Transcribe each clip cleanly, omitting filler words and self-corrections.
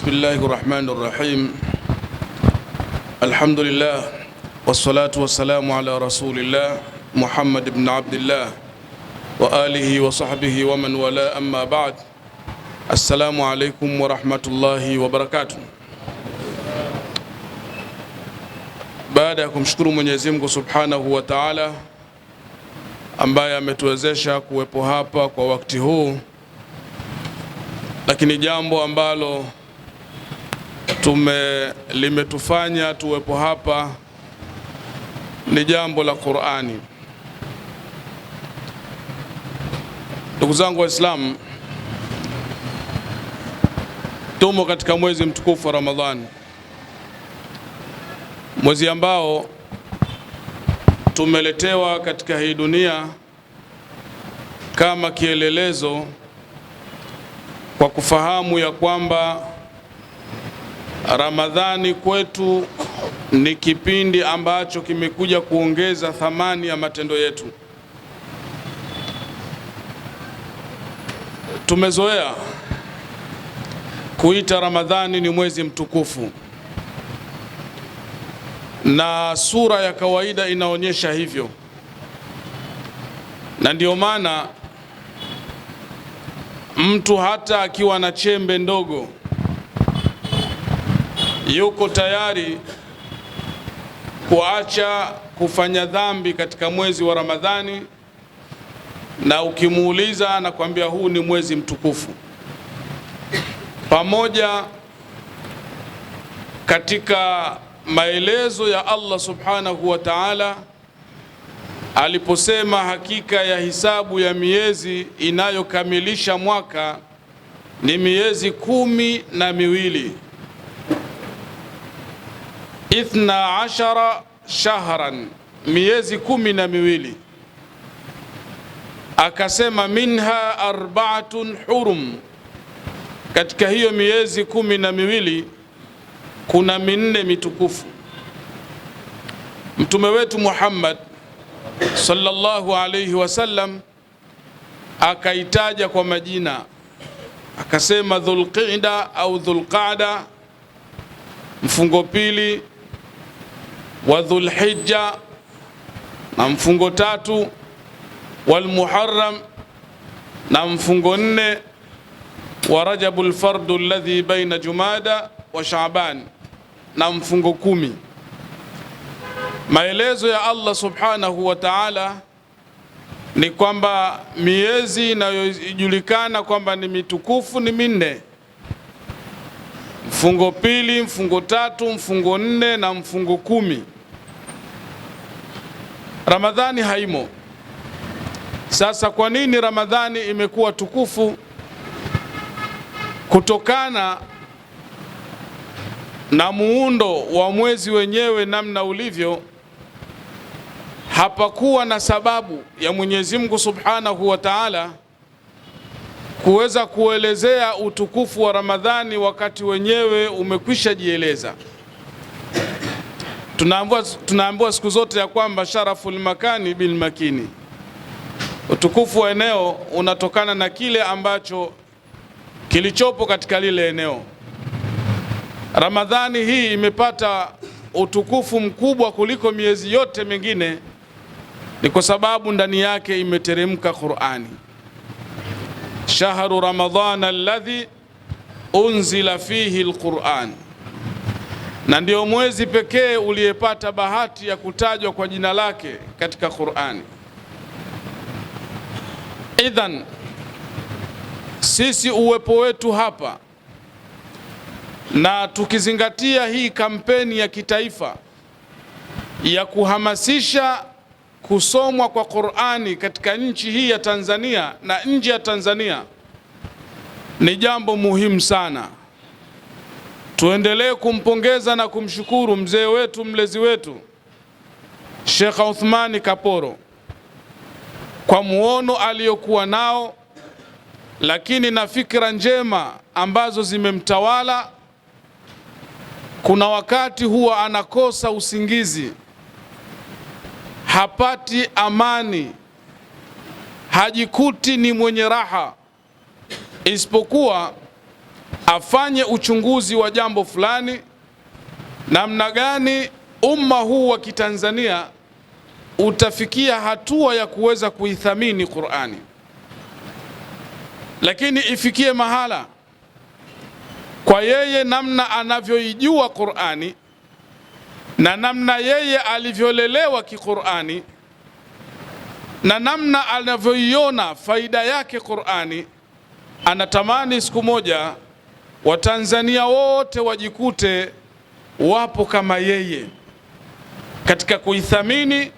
بسم الله الرحمن الرحيم. الحمد لله والصلاة والسلام على رسول الله محمد بن عبد الله وآله وصحبه ومن والاه، أما بعد. السلام عليكم ورحمة الله وبركاته. Baada ya kumshukuru Mwenyezi Mungu Subhanahu wa Ta'ala ambaye ametuwezesha kuwepo hapa kwa wakati huu, lakini jambo ambalo limetufanya tuwepo hapa ni jambo la Qur'ani. Ndugu zangu Waislamu, tumo katika mwezi mtukufu wa Ramadhani, mwezi ambao tumeletewa katika hii dunia kama kielelezo kwa kufahamu ya kwamba Ramadhani kwetu ni kipindi ambacho kimekuja kuongeza thamani ya matendo yetu. Tumezoea kuita Ramadhani ni mwezi mtukufu, na sura ya kawaida inaonyesha hivyo, na ndio maana mtu hata akiwa na chembe ndogo yuko tayari kuacha kufanya dhambi katika mwezi wa Ramadhani, na ukimuuliza anakuambia huu ni mwezi mtukufu. Pamoja katika maelezo ya Allah Subhanahu wa Ta'ala aliposema hakika ya hisabu ya miezi inayokamilisha mwaka ni miezi 12, 12 shahran, miezi 12. Akasema minha arba'atun hurum, katika hiyo miezi 12 kuna minne mitukufu. Mtume wetu Muhammad sallallahu alayhi wasallam akaitaja kwa majina, akasema Dhulqa'da au Dhulqa'da, mfungo pili, wa Dhulhijja na mfungo tatu, wal Muharram na mfungo 4, wa Rajabul fardu alladhi baina Jumada wa Shaaban na mfungo 10. Maelezo ya Allah Subhanahu wa Ta'ala ni kwamba miezi inayojulikana kwamba ni mitukufu ni minne: mfungo pili, mfungo tatu, mfungo 4 na mfungo 10. Ramadhani haimo. Sasa kwa nini Ramadhani imekuwa tukufu? Kutokana na muundo wa mwezi wenyewe namna ulivyo, hapakuwa na sababu ya Mwenyezi Mungu Subhanahu wa Ta'ala kuweza kuelezea utukufu wa Ramadhani wakati wenyewe umekwisha jieleza. Tunaambiwa siku zote ya kwamba sharaful makani bil makini, utukufu wa eneo unatokana na kile ambacho kilichopo katika lile eneo. Ramadhani hii imepata utukufu mkubwa kuliko miezi yote mingine, ni kwa sababu ndani yake imeteremka Qur'ani. Shahru Ramadhana alladhi unzila fihi alquran, na ndio mwezi pekee uliyepata bahati ya kutajwa kwa jina lake katika Qur'ani. Idhan, sisi uwepo wetu hapa, na tukizingatia hii kampeni ya kitaifa ya kuhamasisha kusomwa kwa Qur'ani katika nchi hii ya Tanzania na nje ya Tanzania, ni jambo muhimu sana. Tuendelee kumpongeza na kumshukuru mzee wetu, mlezi wetu Sheikh Uthmani Kaporo kwa muono aliyokuwa nao, lakini na fikra njema ambazo zimemtawala. Kuna wakati huwa anakosa usingizi, hapati amani, hajikuti ni mwenye raha, isipokuwa afanye uchunguzi wa jambo fulani, namna gani umma huu wa Kitanzania utafikia hatua ya kuweza kuithamini Qur'ani, lakini ifikie mahala kwa yeye namna anavyoijua Qur'ani na namna yeye alivyolelewa kiqur'ani na namna anavyoiona faida yake Qur'ani, anatamani siku moja Watanzania wote wajikute wapo kama yeye katika kuithamini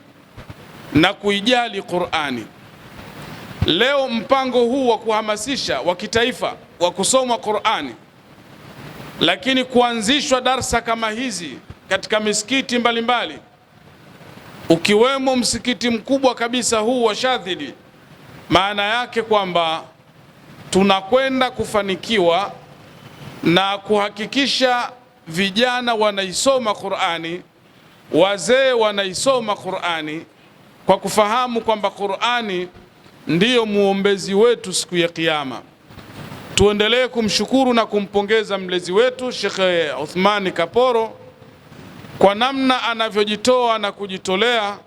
na kuijali Qur'ani. Leo mpango huu wa kuhamasisha wa kitaifa wa kusoma Qur'ani, lakini kuanzishwa darsa kama hizi katika misikiti mbalimbali, ukiwemo msikiti mkubwa kabisa huu wa Shadhili, maana yake kwamba tunakwenda kufanikiwa na kuhakikisha vijana wanaisoma Qur'ani, wazee wanaisoma Qur'ani, kwa kufahamu kwamba Qur'ani ndiyo muombezi wetu siku ya Kiyama. Tuendelee kumshukuru na kumpongeza mlezi wetu Sheikh Uthmani Kaporo kwa namna anavyojitoa na kujitolea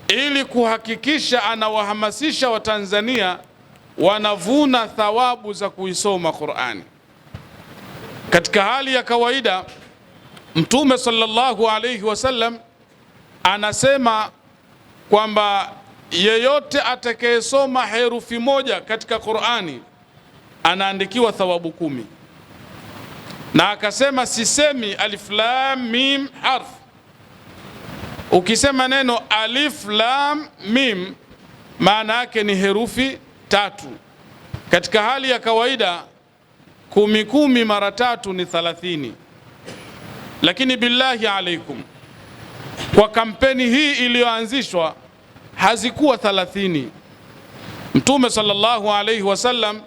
ili kuhakikisha anawahamasisha Watanzania wanavuna thawabu za kuisoma Qur'ani. Katika hali ya kawaida, Mtume sallallahu alayhi wasallam anasema kwamba yeyote atakayesoma herufi moja katika Qur'ani anaandikiwa thawabu 10. Na akasema sisemi alif lam mim harf. Ukisema neno alif lam mim maana yake ni herufi 3. Katika hali ya kawaida 10 mara 3 ni 30. Lakini billahi alaikum, kwa kampeni hii iliyoanzishwa hazikuwa 30. Mtume sallallahu alayhi wasallam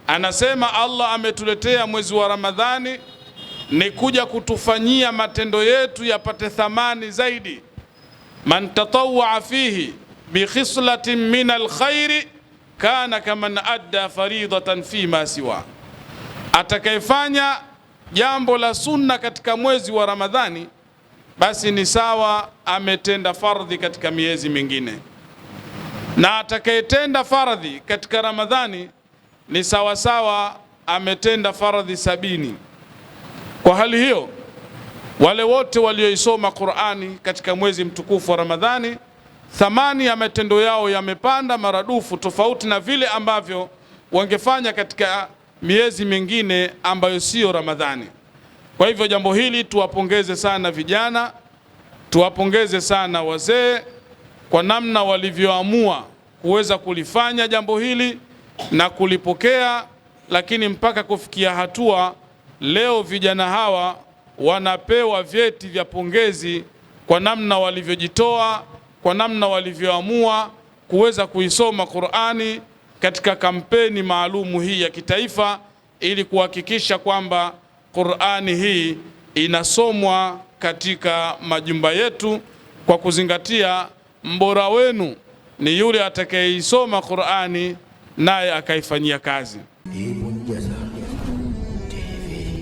anasema Allah ametuletea mwezi wa Ramadhani ni kuja kutufanyia matendo yetu yapate thamani zaidi. Man tatawwa fihi bi khislatin min alkhairi kana kaman adda faridatan fi ma siwa, atakayefanya jambo la sunna katika mwezi wa Ramadhani basi ni sawa ametenda fardhi katika miezi mingine, na atakayetenda fardhi katika Ramadhani ni sawa sawa ametenda fardhi 70. Kwa hali hiyo, wale wote walioisoma Qur'ani katika mwezi mtukufu wa Ramadhani, thamani ya matendo yao yamepanda maradufu, tofauti na vile ambavyo wangefanya katika miezi mingine ambayo sio Ramadhani. Kwa hivyo jambo hili tuwapongeze sana vijana, tuwapongeze sana wazee kwa namna walivyoamua kuweza kulifanya jambo hili na kulipokea, lakini mpaka kufikia hatua leo vijana hawa wanapewa vyeti vya pongezi kwa namna walivyojitoa, kwa namna walivyoamua kuweza kuisoma Qur'ani katika kampeni maalumu hii ya kitaifa, ili kuhakikisha kwamba Qur'ani hii inasomwa katika majumba yetu, kwa kuzingatia mbora wenu ni yule atakayeisoma Qur'ani naye akaifanyia kazi.